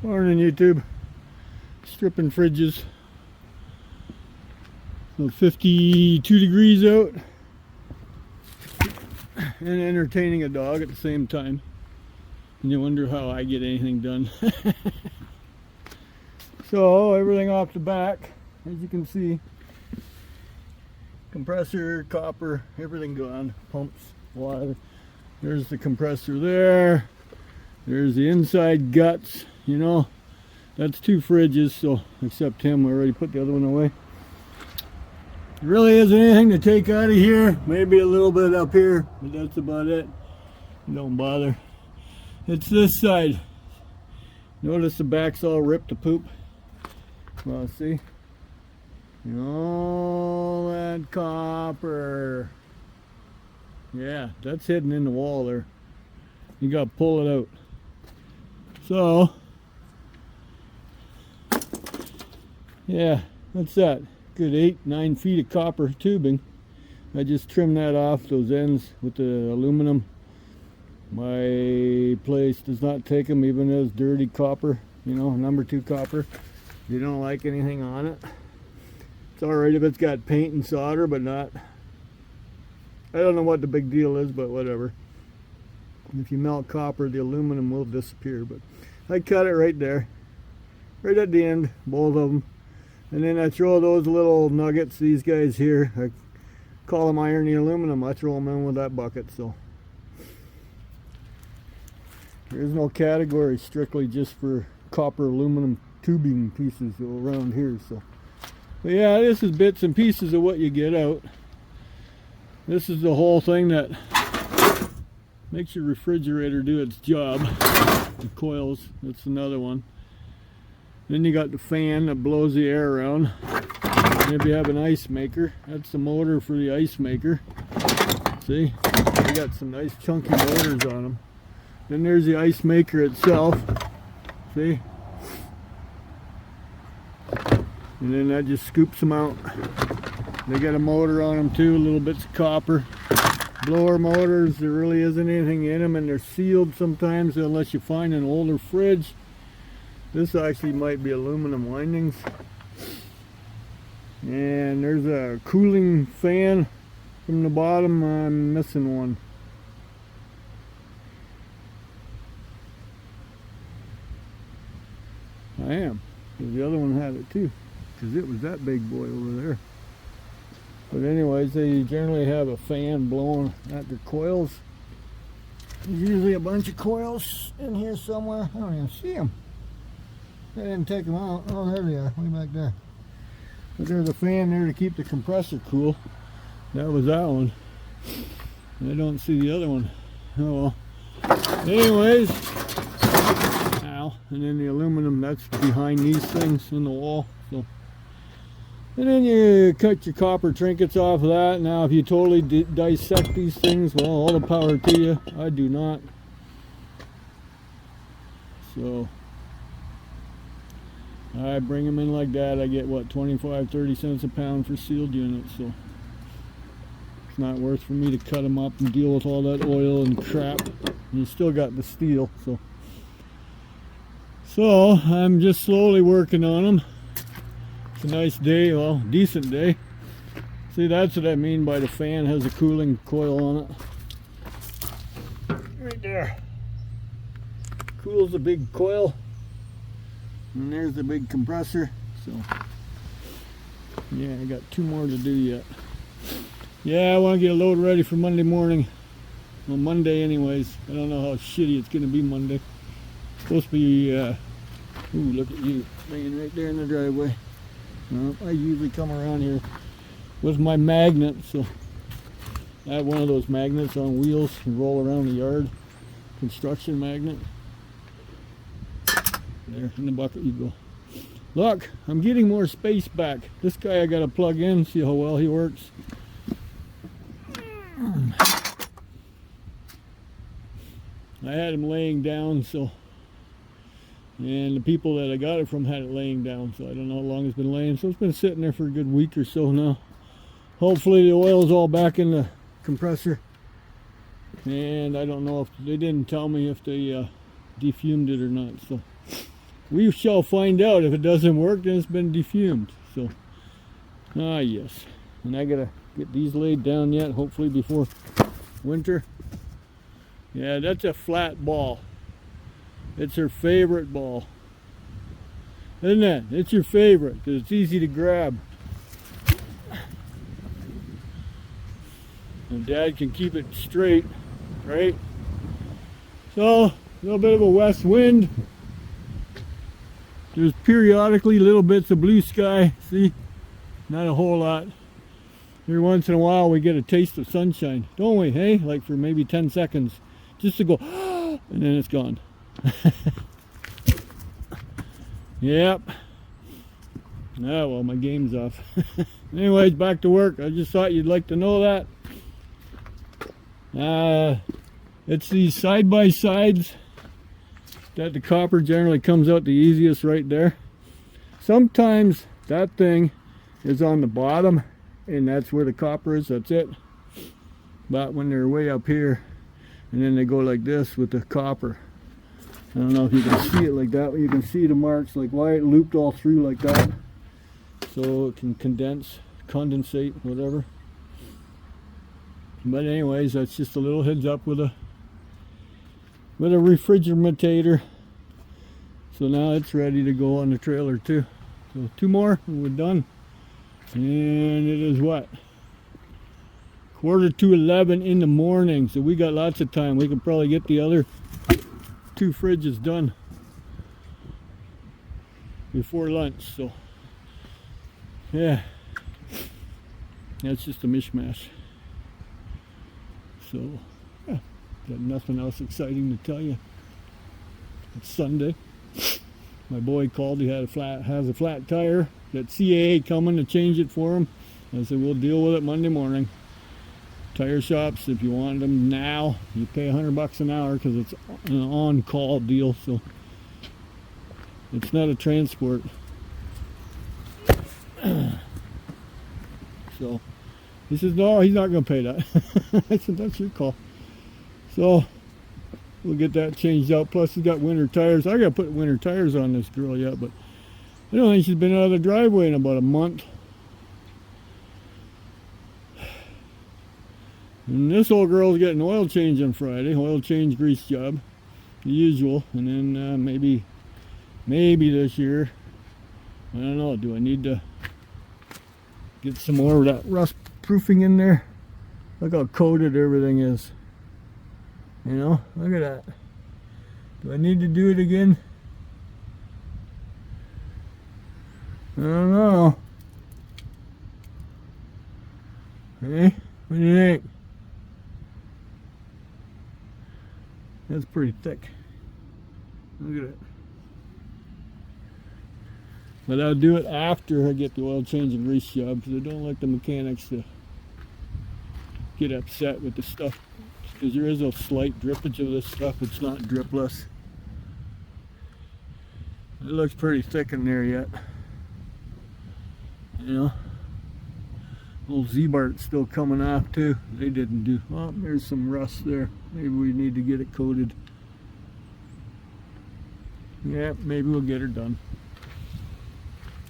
Morning, YouTube. Stripping fridges. So 52 degrees out and entertaining a dog at the same time. And you wonder how I get anything done. So everything off the back, as you can see, compressor, copper, everything gone. Pumps, water. There's the compressor there. There's the inside guts. You know, that's two fridges, so except him, we already put the other one away. There really isn't anything to take out of here. Maybe a little bit up here, but that's about it. Don't bother. It's this side. Notice the back's all ripped to poop. Well, see? All that copper. Yeah, that's hidden in the wall there. You got to pull it out. So, yeah, that's that. Good 8-9 feet of copper tubing. I just trimmed that off, those ends with the aluminum. My place does not take them even as dirty copper, you know, number 2 copper. You don't like anything on it. It's alright if it's got paint and solder, but not. I don't know what the big deal is, but whatever. If you melt copper, the aluminum will disappear. But I cut it right there, right at the end, both of them. And then I throw those little nuggets, these guys here, I call them iron the aluminum. I throw them in with that bucket. So there's no category strictly just for copper aluminum tubing pieces around here. So, but yeah, this is bits and pieces of what you get out. This is the whole thing that makes your refrigerator do its job. The coils, that's another one. Then you got the fan that blows the air around. Maybe you have an ice maker. That's the motor for the ice maker. See? They got some nice chunky motors on them. Then there's the ice maker itself. See? And then that just scoops them out. They got a motor on them too, little bits of copper. Blower motors, there really isn't anything in them, and they're sealed sometimes unless you find an older fridge. This actually might be aluminum windings. And there's a cooling fan from the bottom. I'm missing one. I am, because the other one had it too, because it was that big boy over there. But anyways, they generally have a fan blowing at their coils. There's usually a bunch of coils in here somewhere. I don't even see them. I didn't take them out. Oh, there they are, way back there. But there's a fan there to keep the compressor cool. That was that one. I don't see the other one. Oh well. Anyways, ow. And then the aluminum, that's behind these things in the wall. So. And then you cut your copper trinkets off of that. Now if you totally dissect these things, well, all the power to you. I do not. So I bring them in like that. I get what, 25-30 cents a pound for sealed units. So it's not worth for me to cut them up and deal with all that oil and crap. And you still got the steel. So I'm just slowly working on them. A nice day, well, decent day. See, that's what I mean by the fan has a cooling coil on it. Right there. Cools the big coil. And there's the big compressor. So, yeah, I got 2 more to do yet. Yeah, I want to get a load ready for Monday morning. Well, Monday anyways. I don't know how shitty it's going to be Monday. It's supposed to be, ooh, look at you, laying right there in the driveway. I usually come around here with my magnet, so I have one of those magnets on wheels and roll around the yard. Construction magnet. There, in the bucket you go. Look, I'm getting more space back. This guy I gotta plug in, see how well he works. I had him laying down, so. And the people that I got it from had it laying down, so I don't know how long it's been laying. So it's been sitting there for a good week or so now. Hopefully the oil's all back in the compressor. And I don't know if they didn't tell me if they defumed it or not. So we shall find out. If it doesn't work, then it's been defumed. So, yes. And I gotta get these laid down yet, hopefully before winter. Yeah, that's a flat ball. It's her favorite ball. Isn't it? It's your favorite because it's easy to grab. And Dad can keep it straight, right? So, a little bit of a west wind. There's periodically little bits of blue sky. See? Not a whole lot. Every once in a while we get a taste of sunshine, don't we? Hey, like for maybe 10 seconds, just to go, and then it's gone. Yep. Ah, well, my game's off. Anyways, back to work. I just thought you'd like to know that. It's these side-by-sides that the copper generally comes out the easiest right there. Sometimes that thing is on the bottom and that's where the copper is, that's it. But when they're way up here and then they go like this with the copper, I don't know if you can see it like that, but you can see the marks, like why it looped all through like that, so it can condensate, whatever. But anyways, that's just a little heads up with a refrigerator. So now it's ready to go on the trailer too. So 2 more and we're done. And it is what? 11:45 in the morning. So we got lots of time. We can probably get the other 2 fridges done before lunch. So yeah, that's just a mishmash. So yeah, got nothing else exciting to tell you. It's Sunday. My boy called. He has a flat tire. Got CAA coming to change it for him. I said we'll deal with it Monday morning. Tire shops, if you want them now, you pay $100 an hour because it's an on-call deal. So it's not a transport. So he says no, he's not going to pay that. I said that's your call. So we'll get that changed out. Plus he's got winter tires. I got to put winter tires on this girl yet, but I don't think she's been out of the driveway in about a month. And this old girl's getting oil change on Friday. Oil change, grease job, the usual. And then maybe this year, I don't know. Do I need to get some more of that rust proofing in there? Look how coated everything is. You know, look at that. Do I need to do it again? I don't know. Hey, what do you think? That's pretty thick. Look at it. But I'll do it after I get the oil change and grease job because I don't like the mechanics to get upset with the stuff, because there is a slight drippage of this stuff. It's not dripless. It looks pretty thick in there yet. You know, old Z-Bart's still coming off too. They didn't do, well, there's some rust there. Maybe we need to get it coated. Yeah, maybe we'll get her done.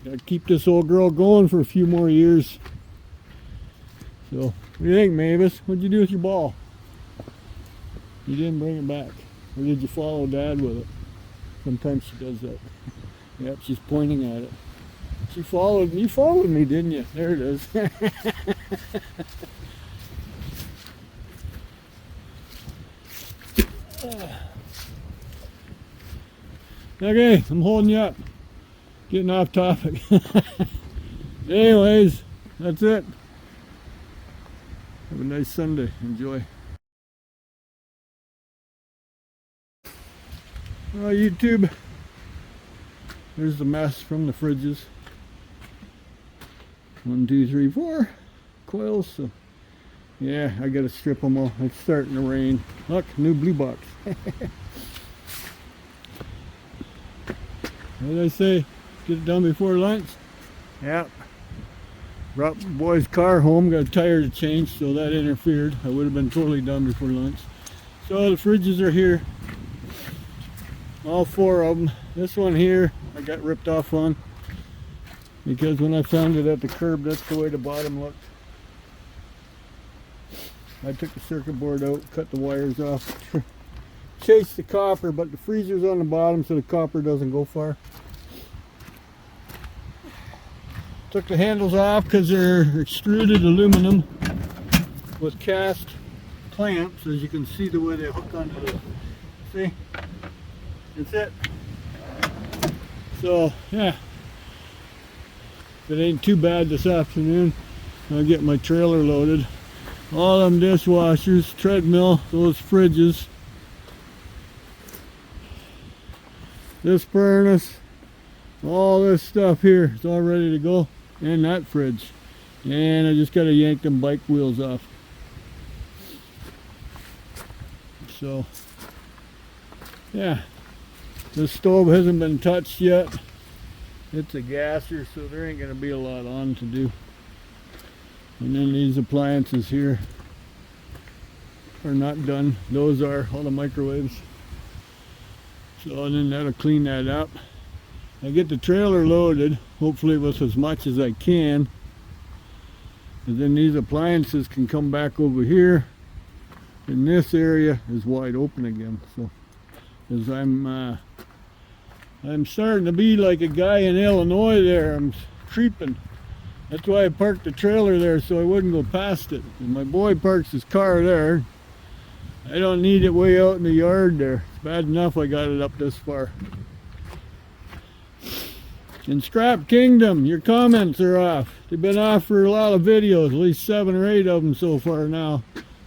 Gotta keep this old girl going for a few more years. So, what do you think, Mavis? What'd you do with your ball? You didn't bring it back. Or did you follow Dad with it? Sometimes she does that. Yep, she's pointing at it. You followed me, didn't you? There it is. Okay, I'm holding you up. Getting off topic. Anyways, that's it. Have a nice Sunday. Enjoy. YouTube. There's the mess from the fridges. 1, 2, 3, 4 coils. So yeah, I gotta strip them all. It's starting to rain. Look, new blue box. What did I say? Get it done before lunch? Yep. Brought the boy's car home, got a tire to change, so that interfered. I would have been totally done before lunch. So the fridges are here. All 4 of them. This one here I got ripped off on because when I found it at the curb, that's the way the bottom looked. I took the circuit board out, cut the wires off, chased the copper, but the freezer's on the bottom so the copper doesn't go far. Took the handles off because they're extruded aluminum with cast clamps, as you can see the way they hook onto the, see? That's it. So, yeah. If it ain't too bad this afternoon, I'll get my trailer loaded. All them dishwashers, treadmill, those fridges, this furnace, all this stuff here is all ready to go, and that fridge. And I just got to yank them bike wheels off. So, yeah, the stove hasn't been touched yet. It's a gasser, so there ain't going to be a lot on to do. And then these appliances here are not done. Those are all the microwaves. So and then that'll clean that up. I get the trailer loaded, hopefully with as much as I can. And then these appliances can come back over here. And this area is wide open again. So, as I'm starting to be like a guy in Illinois there. I'm creeping. That's why I parked the trailer there, so I wouldn't go past it. And my boy parks his car there. I don't need it way out in the yard there. It's bad enough I got it up this far. In Scrap Kingdom, your comments are off. They've been off for a lot of videos, at least 7 or 8 of them so far now.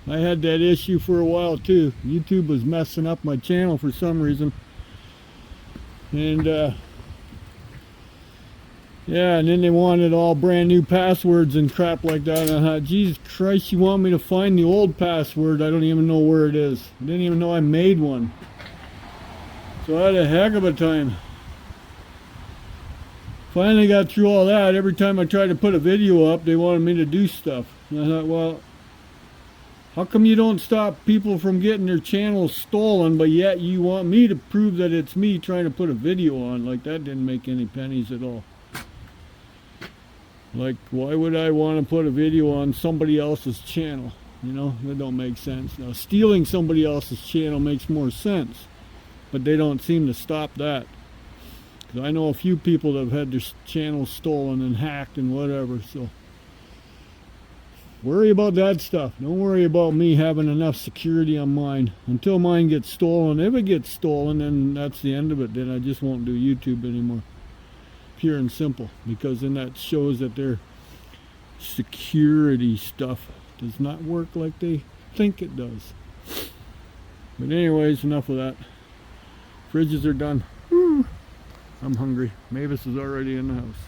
I had that issue for a while too. YouTube was messing up my channel for some reason. And yeah, and then they wanted all brand new passwords and crap like that. And I thought, Jesus Christ, you want me to find the old password? I don't even know where it is. I didn't even know I made one. So I had a heck of a time. Finally got through all that. Every time I tried to put a video up, they wanted me to do stuff. And I thought, well, how come you don't stop people from getting their channels stolen, but yet you want me to prove that it's me trying to put a video on? Like, that didn't make any pennies at all. Like, why would I want to put a video on somebody else's channel? You know, that don't make sense. Now, stealing somebody else's channel makes more sense, but they don't seem to stop that. 'Cause I know a few people that have had their channels stolen and hacked and whatever, so worry about that stuff. Don't worry about me having enough security on mine. Until mine gets stolen. If it gets stolen, then that's the end of it. Then I just won't do YouTube anymore. Pure and simple, because then that shows that their security stuff does not work like they think it does. But anyways, enough of that. Fridges are done. Woo. I'm hungry. Mavis is already in the house.